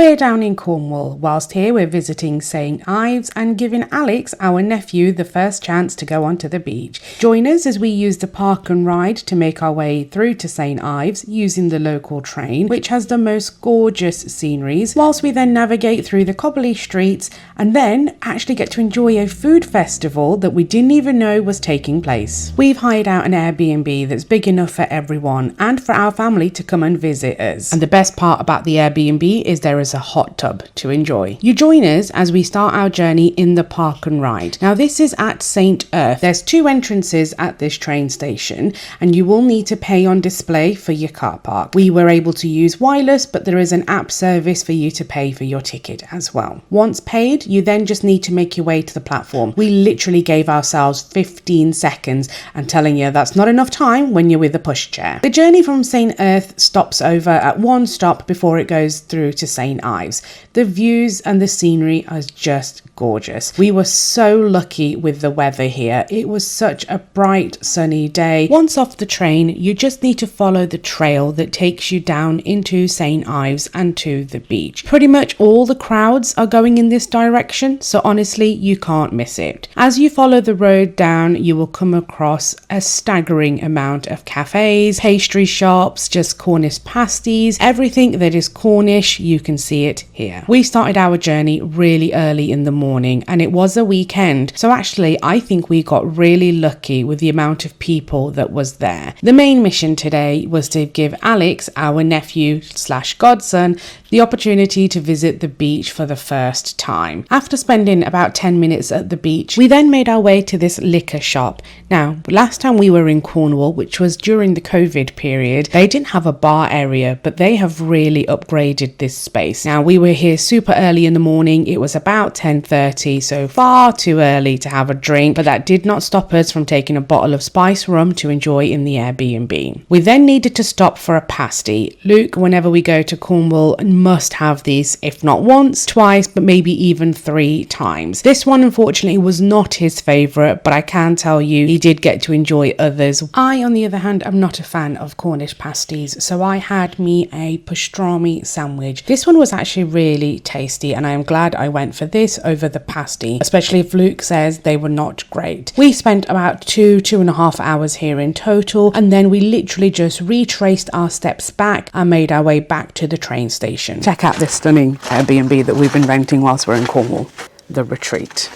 We're down in Cornwall. Whilst here we're visiting St Ives and giving Alex, our nephew, the first chance to go onto the beach. Join us as we use the park and ride to make our way through to St Ives using the local train, which has the most gorgeous sceneries, whilst we then navigate through the cobbly streets and then actually get to enjoy a food festival that we didn't even know was taking place. We've hired out an Airbnb that's big enough for everyone and for our family to come and visit us. And the best part about the Airbnb is there is a hot tub to enjoy. You join us as we start our journey in the park and ride. Now this is at St Erth. There's 2 entrances at this train station and you will need to pay on display for your car park. We were able to use wireless, but there is an app service for you to pay for your ticket as well. Once paid, you then just need to make your way to the platform. We literally gave ourselves 15 seconds and telling you that's not enough time when you're with a pushchair. The journey from St Erth stops over at one stop before it goes through to St Ives. The views and the scenery are just gorgeous. We were so lucky with the weather here. It was such a bright sunny day. Once off the train, you just need to follow the trail that takes you down into St Ives and to the beach. Pretty much all the crowds are going in this direction, so honestly you can't miss it. As you follow the road down, you will come across a staggering amount of cafes, pastry shops, just Cornish pasties, everything that is Cornish, you can see it here. We started our journey really early in the morning and it was a weekend, so actually I think we got really lucky with the amount of people that was there. The main mission today was to give Alex, our nephew slash godson, the opportunity to visit the beach for the first time. After spending about 10 minutes at the beach, we then made our way to this liquor shop. Now, last time we were in Cornwall, which was during the COVID period, they didn't have a bar area, but they have really upgraded this space. Now, we were here super early in the morning. It was about 10:30, so far too early to have a drink, but that did not stop us from taking a bottle of spice rum to enjoy in the Airbnb. We then needed to stop for a pasty. Luke, whenever we go to Cornwall, must have these, if not once, twice, but maybe even 3 times. This one unfortunately was not his favourite, but I can tell you he did get to enjoy others. I, on the other hand, am not a fan of Cornish pasties, so I had me a pastrami sandwich. This one was actually really tasty and I am glad I went for this over the pasty, especially if Luke says they were not great. We spent about 2.5 hours here in total, and then we literally just retraced our steps back and made our way back to the train station. Check out this stunning Airbnb that we've been renting whilst we're in Cornwall. The Retreat.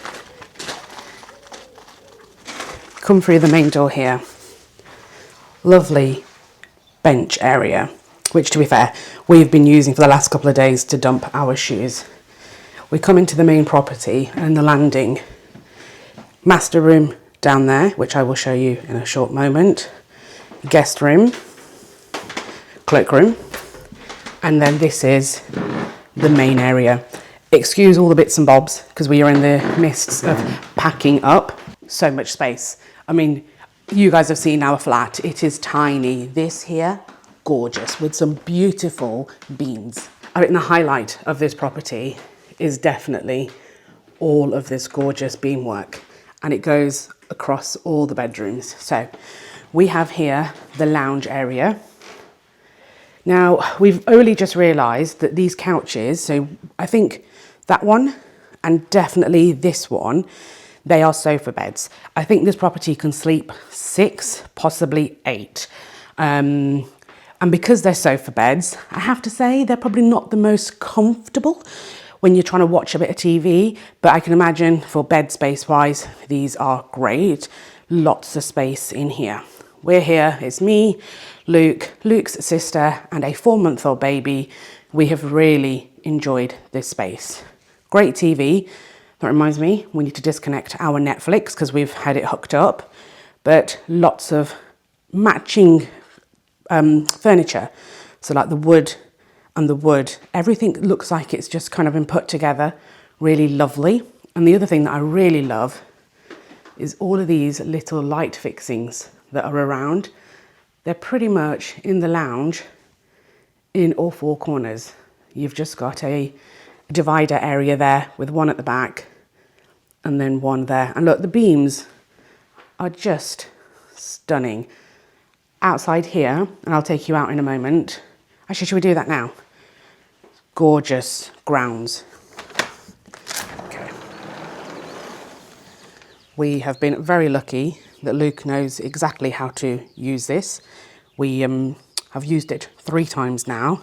Come through the main door here. Lovely bench area, which to be fair, we've been using for the last couple of days to dump our shoes. We come into the main property and the landing. Master room down there, which I will show you in a short moment. Guest room, cloakroom, and then this is the main area. Excuse all the bits and bobs because we are in the midst of packing up. So much space. I mean, you guys have seen our flat. It is tiny. This here, gorgeous with some beautiful beams. I think the highlight of this property is definitely all of this gorgeous beamwork, and it goes across all the bedrooms. So we have here the lounge area. Now, we've only just realised that these couches, so I think that one and definitely this one, they are sofa beds. I think this property can sleep 6, possibly 8. And because they're sofa beds, I have to say they're probably not the most comfortable when you're trying to watch a bit of TV, but I can imagine for bed space wise, these are great. Lots of space in here. We're here, it's me, Luke, Luke's sister, and a 4-month-old baby. We have really enjoyed this space. Great TV. That reminds me, we need to disconnect our Netflix because we've had it hooked up, but lots of matching furniture. So like the wood and the wood, everything looks like it's just kind of been put together. Really lovely. And the other thing that I really love is all of these little light fixings that are around. They're pretty much in the lounge in all 4 corners. You've just got a divider area there with one at the back and then one there. And look, the beams are just stunning. Outside here, and I'll take you out in a moment. Actually, should we do that now? gorgeous grounds. Okay. We have been very lucky that Luke knows exactly how to use this. We have used it 3 times now.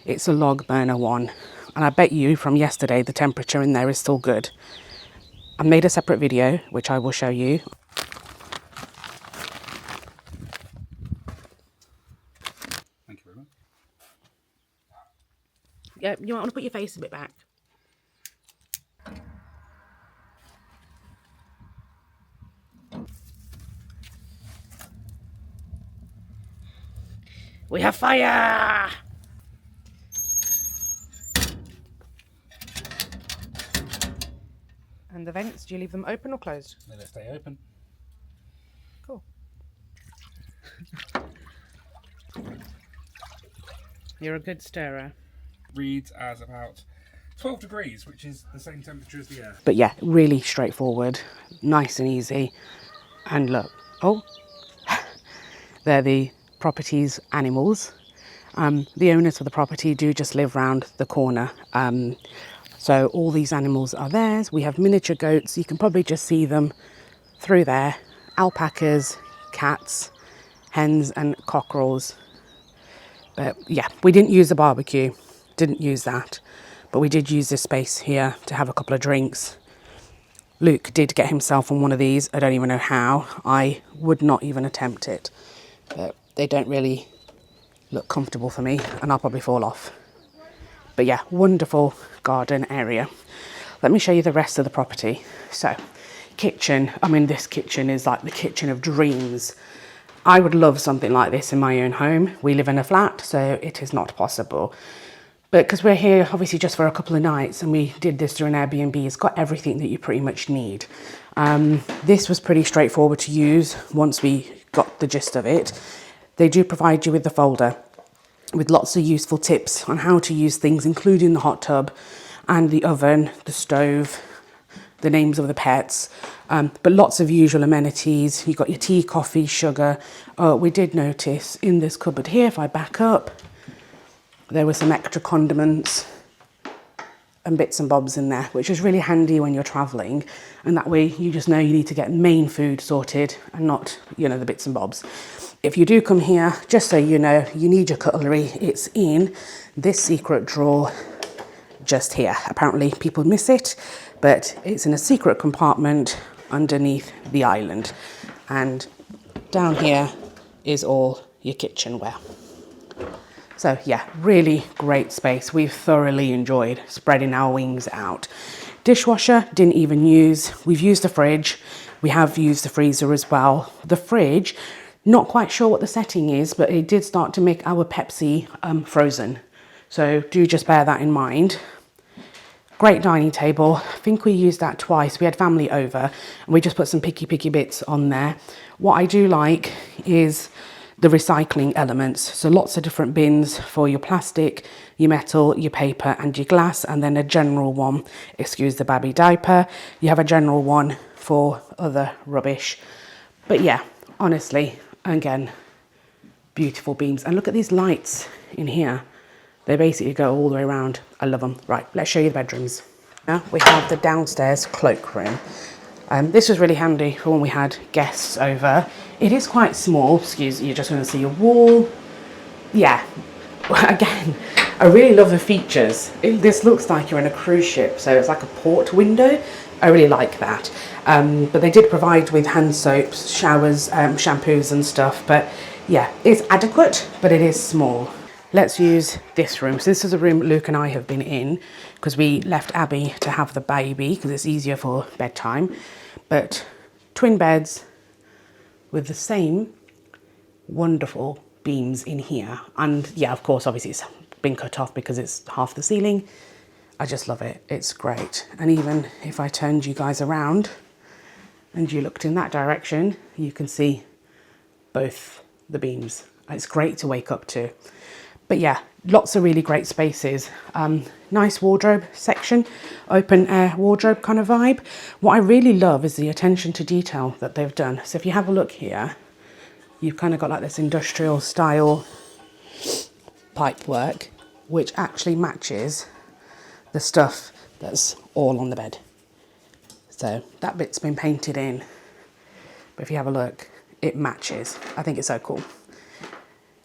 It's a log burner one, and I bet you from yesterday the temperature in there is still good. I made a separate video which I will show you. Thank you very much. Yeah, you might want to put your face a bit back. We have fire! And the vents, do you leave them open or closed? Let it stay open. Cool. You're a good stirrer. Reads as about 12 degrees, which is the same temperature as the air. But yeah, really straightforward, nice and easy. And look, oh, they're the property's animals. The owners of the property do just live round the corner. So all these animals are theirs. We have miniature goats. You can probably just see them through there. Alpacas, cats, hens and cockerels. But yeah, we didn't use the barbecue. Didn't use that. But we did use this space here to have a couple of drinks. Luke did get himself on one of these. I don't even know how. I would not even attempt it. But they don't really look comfortable for me, and I'll probably fall off. But yeah, wonderful garden area. Let me show you the rest of the property. So, kitchen. I mean, this kitchen is like the kitchen of dreams. I would love something like this in my own home. We live in a flat, so it is not possible. But because we're here obviously just for a couple of nights and we did this through an Airbnb, it's got everything that you pretty much need. This was pretty straightforward to use once we got the gist of it. They do provide you with the folder with lots of useful tips on how to use things, including the hot tub and the oven, the stove, the names of the pets, but lots of usual amenities. You've got your tea, coffee, sugar. We did notice in this cupboard here, if I back up, there were some extra condiments and bits and bobs in there, which is really handy when you're traveling. And that way you just know you need to get main food sorted and not, you know, the bits and bobs. If you do come here, just so you know, you need your cutlery. It's in this secret drawer just here. Apparently people miss it, but it's in a secret compartment underneath the island. And down here is all your kitchenware. So yeah, really great space. We've thoroughly enjoyed spreading our wings out. Dishwasher, didn't even use. We've used the fridge. We have used the freezer as well. The fridge, not quite sure what the setting is, but it did start to make our Pepsi frozen. So do just bear that in mind. Great dining table. I think we used that twice. We had family over and we just put some picky bits on there. What I do like is the recycling elements. So lots of different bins for your plastic, your metal, your paper and your glass, and then a general one, excuse the baby diaper. You have a general one for other rubbish. But yeah, honestly, again, beautiful beams. And look at these lights in here. They basically go all the way around. I love them. Right, let's show you the bedrooms. Now we have the downstairs cloakroom. This was really handy for when we had guests over. It is quite small. Excuse, you're just going to see a wall. Yeah, again, I really love the features. This looks like you're in a cruise ship, so it's like a port window. I really like that. But they did provide with hand soaps, showers, shampoos and stuff. But yeah, it's adequate, but it is small. Let's use this room. So this is a room Luke and I have been in because we left Abby to have the baby because it's easier for bedtime. But twin beds with the same wonderful beams in here. And yeah, of course, obviously it's been cut off because it's half the ceiling. I just love it. It's great. And even if I turned you guys around and you looked in that direction, you can see both the beams. It's great to wake up to. But yeah, lots of really great spaces. Nice wardrobe section, open air wardrobe kind of vibe. What I really love is the attention to detail that they've done. So if you have a look here, you've kind of got like this industrial style pipe work which actually matches the stuff that's all on the bed. So that bit's been painted in, but if you have a look, it matches. I think it's so cool.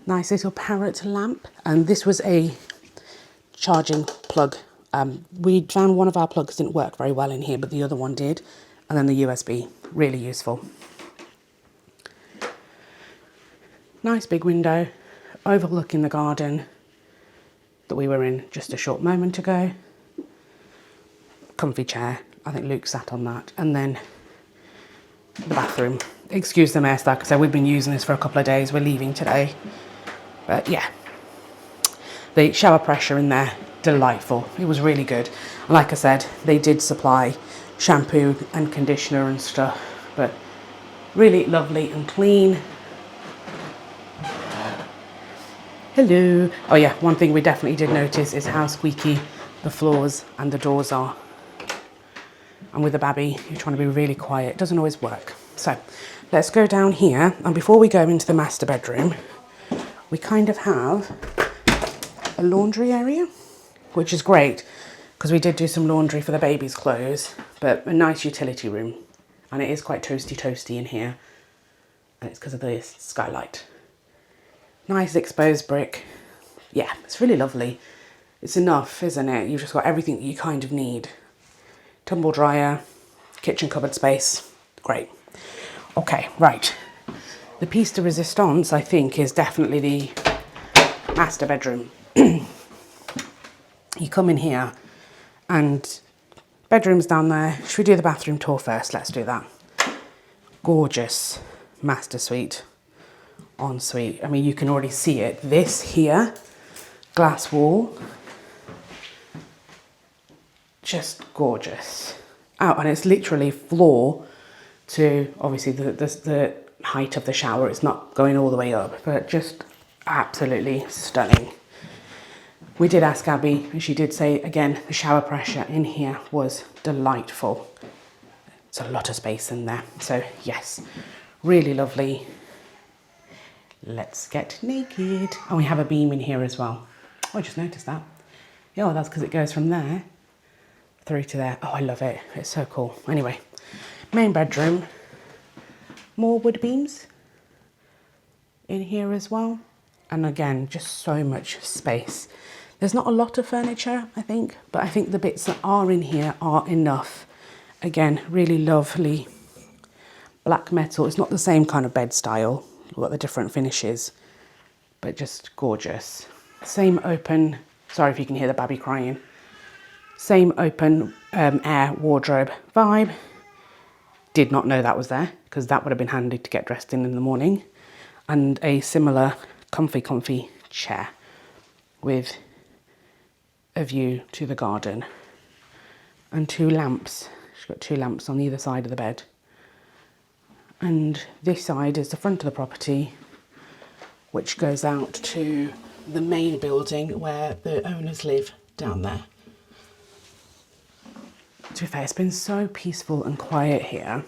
Nice little parrot lamp, and this was a charging plug. We found one of our plugs didn't work very well in here, but the other one did, and then the USB, really useful. Nice big window overlooking the garden that we were in just a short moment ago. Comfy chair, I think Luke sat on that, and then the bathroom. Excuse the mess, like I said, we've been using this for a couple of days, we're leaving today, but yeah. The shower pressure in there, delightful. It was really good. And like I said, they did supply shampoo and conditioner and stuff, but really lovely and clean. Hello. Oh yeah, one thing we definitely did notice is how squeaky the floors and the doors are. And with the babby, you're trying to be really quiet. It doesn't always work. So let's go down here. And before we go into the master bedroom, we kind of have a laundry area, which is great because we did do some laundry for the baby's clothes, but a nice utility room. And it is quite toasty in here. And it's because of the skylight. Nice exposed brick. Yeah, it's really lovely. It's enough, isn't it? You've just got everything that you kind of need. Tumble dryer, kitchen cupboard space. Great. Okay, right. The piece de resistance, I think, is definitely the master bedroom. You come in here and bedroom's down there. Should we do the bathroom tour first? Let's do that. Gorgeous master suite. Ensuite. I mean, you can already see it. This here, glass wall, just gorgeous. Oh, and it's literally floor to obviously the height of the shower. It's not going all the way up, but just absolutely stunning. We did ask Abby, and she did say again the shower pressure in here was delightful. It's a lot of space in there, so yes, really lovely. Let's get naked. And we have a beam in here as well. Oh, I just noticed that. Yeah, that's because it goes from there through to there. Oh, I love it. It's so cool. Anyway, main bedroom. More wood beams in here as well. And again, just so much space. There's not a lot of furniture, I think, but I think the bits that are in here are enough. Again, really lovely black metal. It's not the same kind of bed style. We've got the different finishes, but just gorgeous. Same open, sorry if you can hear the baby crying. Same open air wardrobe vibe. Did not know that was there because that would have been handy to get dressed in the morning. And a similar comfy chair with a view to the garden. And two lamps. She's got two lamps on either side of the bed. And this side is the front of the property, which goes out to the main building where the owners live down there. To be fair, it's been so peaceful and quiet here.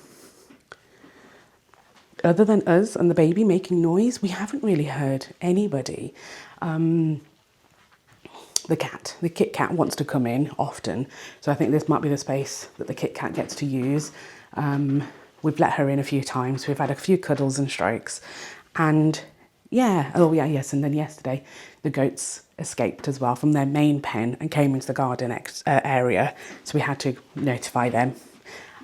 Other than us and the baby making noise, we haven't really heard anybody. The Kit Kat wants to come in often, so I think this might be the space that the Kit Kat gets to use. We've let her in a few times. We've had a few cuddles and strokes. And yeah, yes, and then yesterday the goats escaped as well from their main pen and came into the garden area. So we had to notify them.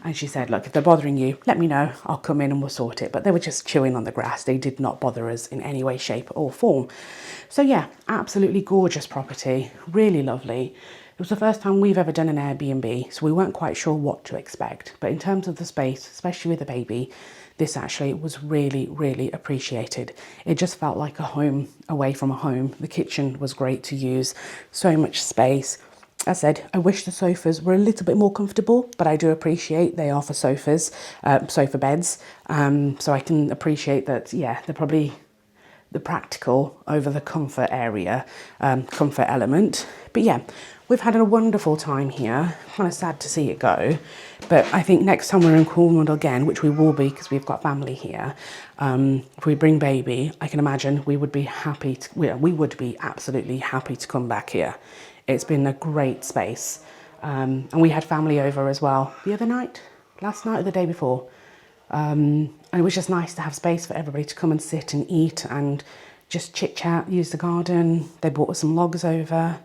And she said, look, if they're bothering you, let me know. I'll come in and we'll sort it. But they were just chewing on the grass. They did not bother us in any way, shape or form. So yeah, absolutely gorgeous property. Really lovely. It was the first time we've ever done an Airbnb, so we weren't quite sure what to expect. But in terms of the space, especially with the baby, this actually was really appreciated. It just felt like a home away from a home. The kitchen was great to use, so much space. As I said, I wish the sofas were a little bit more comfortable, but I do appreciate they are for sofas, sofa beds. So I can appreciate that, yeah, they're probably the practical over the comfort area, comfort element. But yeah, We've had a wonderful time here. Kind of sad to see it go, but I think next time we're in Cornwall again, which we will be because we've got family here, if we bring baby, I can imagine we would be happy to, we would be absolutely happy to come back here. It's been a great space. And we had family over as well the other night, last night or the day before. And it was just nice to have space for everybody to come and sit and eat and just chit chat, use the garden. They brought us some logs over.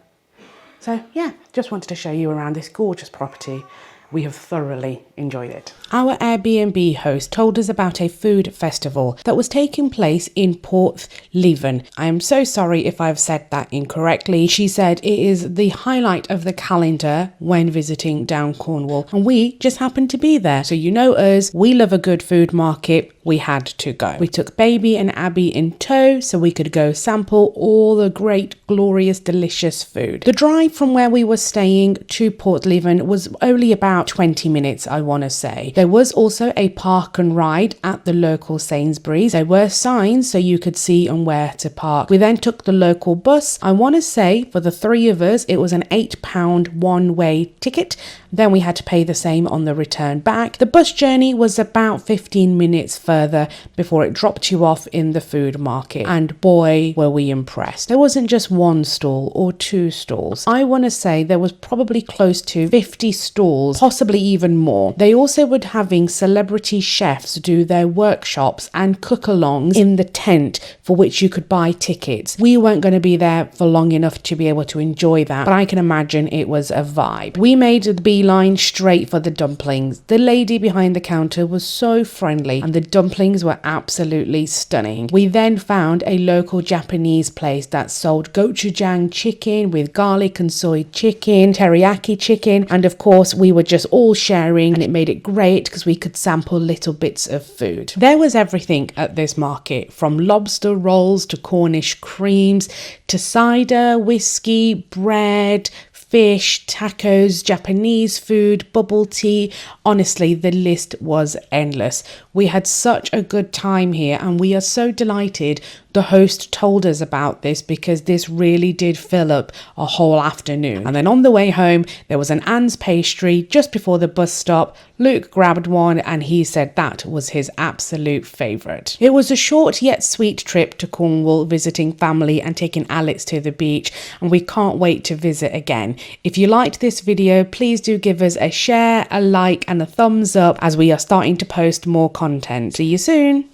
So yeah, just wanted to show you around this gorgeous property. We have thoroughly enjoyed it. Our Airbnb host told us about a food festival that was taking place in Porthleven. I am so sorry if I've said that incorrectly. She said it is the highlight of the calendar when visiting down Cornwall, and we just happened to be there. So you know us, we love a good food market. We had to go. We took baby and Abby in tow so we could go sample all the great, glorious, delicious food. The drive from where we were staying to Porthleven was only about 20 minutes, I want to say. There was also a park and ride at the local Sainsbury's. There were signs so you could see on where to park. We then took the local bus. I want to say for the three of us, it was an £8 one-way ticket. Then we had to pay the same on the return back. The bus journey was about 15 minutes further before it dropped you off in the food market. And boy, were we impressed. There wasn't just one stall or two stalls. I want to say there was probably close to 50 stalls, possibly even more. They also were having celebrity chefs do their workshops and cook-alongs in the tent for which you could buy tickets. We weren't going to be there for long enough to be able to enjoy that, but I can imagine it was a vibe. We made the beeline straight for the dumplings. The lady behind the counter was so friendly and the dumplings were absolutely stunning. We then found a local Japanese place that sold gochujang chicken with garlic and soy chicken, teriyaki chicken, and of course we were just all sharing, and it made it great because we could sample little bits of food. There was everything at this market, from lobster rolls to Cornish creams to cider, whiskey, bread, fish, tacos, Japanese food, bubble tea. Honestly, the list was endless. We had such a good time here, and we are so delighted the host told us about this because this really did fill up a whole afternoon. And then on the way home, there was an Anne's pastry just before the bus stop. Luke grabbed one and he said that was his absolute favourite. It was a short yet sweet trip to Cornwall, visiting family and taking Alex to the beach, and we can't wait to visit again. If you liked this video, please do give us a share, a like and a thumbs up as we are starting to post more content. See you soon.